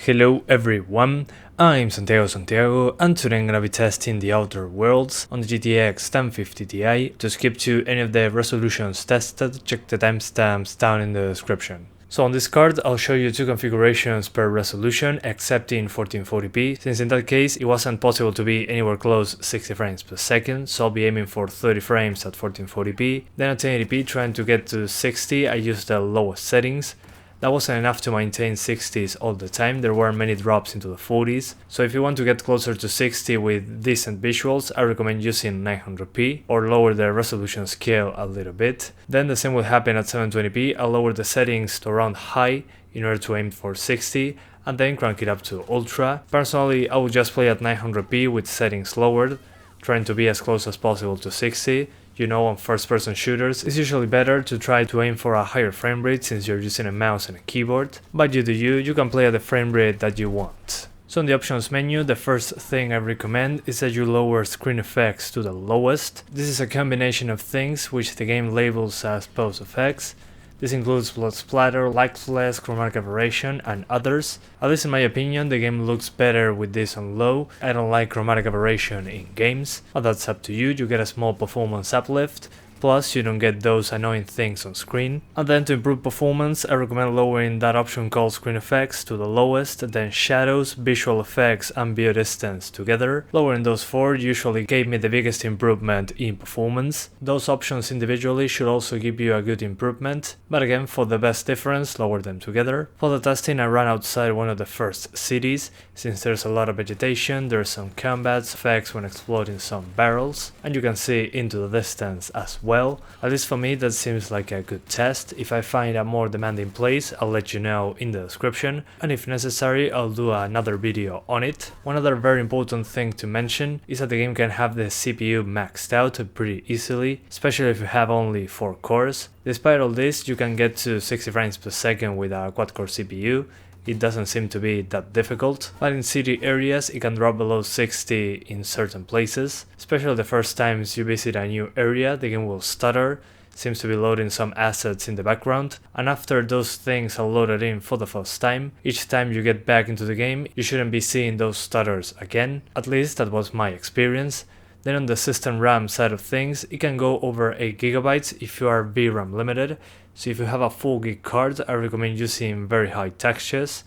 Hello everyone, I'm Santiago and today I'm gonna be testing the Outer Worlds on the GTX 1050 Ti. To skip to any of the resolutions tested, check the timestamps down in the description. So on this card I'll show you two configurations per resolution except in 1440p, since in that case it wasn't possible to be anywhere close 60 frames per second, so I'll be aiming for 30 frames at 1440p. Then at 1080p trying to get to 60 I used the lowest settings. That wasn't enough to maintain 60s all the time, there were many drops into the 40s, so if you want to get closer to 60 with decent visuals, I recommend using 900p or lower the resolution scale a little bit. Then the same will happen at 720p, I'll lower the settings to around high in order to aim for 60 and then crank it up to ultra. Personally, I would just play at 900p with settings lowered, trying to be as close as possible to 60. You know, on first-person shooters, it's usually better to try to aim for a higher frame rate since you're using a mouse and a keyboard, but you do you can play at the frame rate that you want. So in the options menu, the first thing I recommend is that you lower screen effects to the lowest. This is a combination of things which the game labels as pose effects. This includes blood splatter, lightless, chromatic aberration, and others. At least in my opinion, the game looks better with this on low. I don't like chromatic aberration in games, but that's up to you. You get a small performance uplift, plus you don't get those annoying things on screen. And then to improve performance, I recommend lowering that option called screen effects to the lowest, then shadows, visual effects, and view distance together. Lowering those four usually gave me the biggest improvement in performance. Those options individually should also give you a good improvement, but again, for the best difference, lower them together. For the testing, I ran outside one of the first cities. Since there's a lot of vegetation, there's some combat effects when exploding some barrels, and you can see into the distance as well. At least for me that seems like a good test. If I find a more demanding place, I'll let you know in the description, and if necessary I'll do another video on it. One other very important thing to mention is that the game can have the CPU maxed out pretty easily, especially if you have only 4 cores. Despite all this, you can get to 60 frames per second with a quad-core CPU. It doesn't seem to be that difficult, but in city areas it can drop below 60 in certain places. Especially the first times you visit a new area, the game will stutter, seems to be loading some assets in the background, and after those things are loaded in for the first time, each time you get back into the game, you shouldn't be seeing those stutters again. At least that was my experience. Then on the system RAM side of things, it can go over 8 GB if you are VRAM limited, so if you have a 4 GB card, I recommend using very high textures.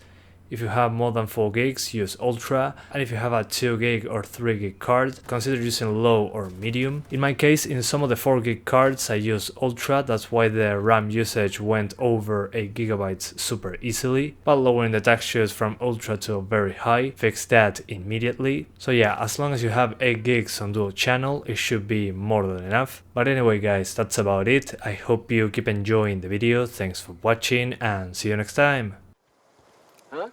If you have more than 4 gigs, use Ultra, and if you have a 2 gig or 3 gig card, consider using low or medium. In my case, in some of the 4 gig cards I use Ultra, that's why the RAM usage went over 8 GB super easily, but lowering the textures from Ultra to very high fixed that immediately. So yeah, as long as you have 8 gigs on dual channel, it should be more than enough. But anyway guys, that's about it. I hope you keep enjoying the video, thanks for watching and see you next time. Huh?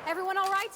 Everyone all right?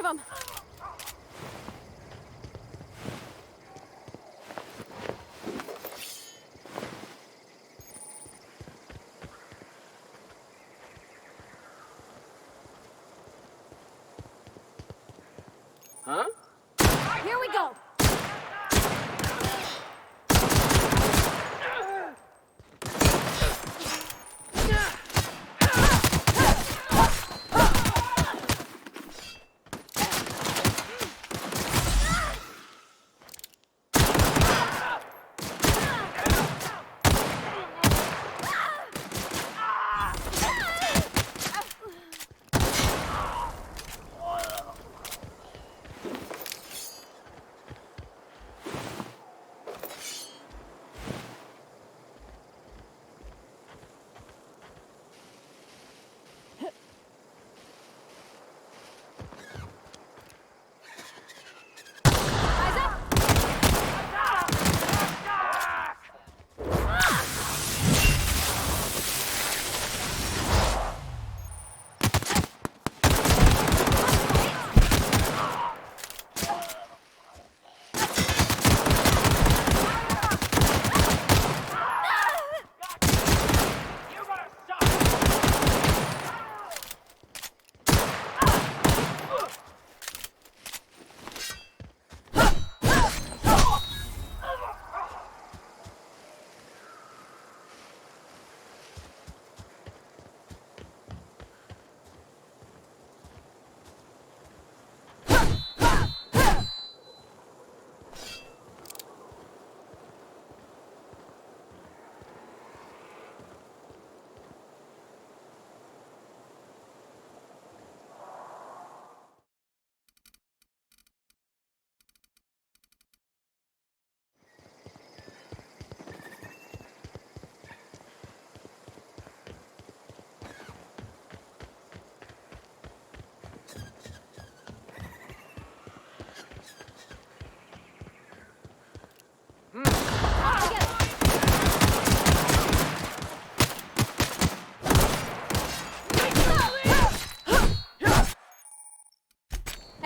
them! Huh? Here we go!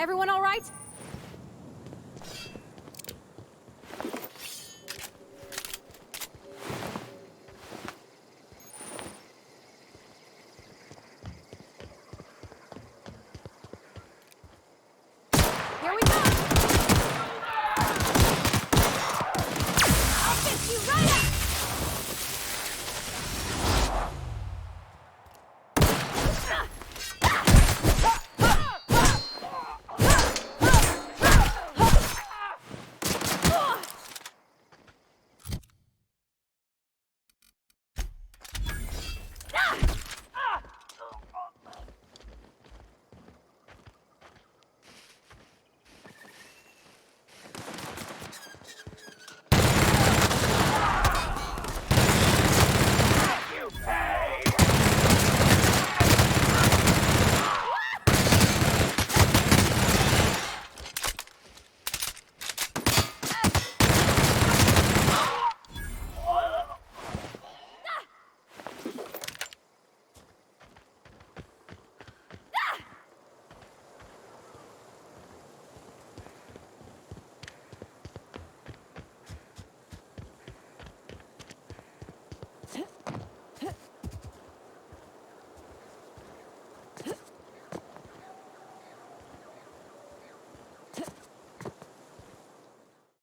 Everyone all right?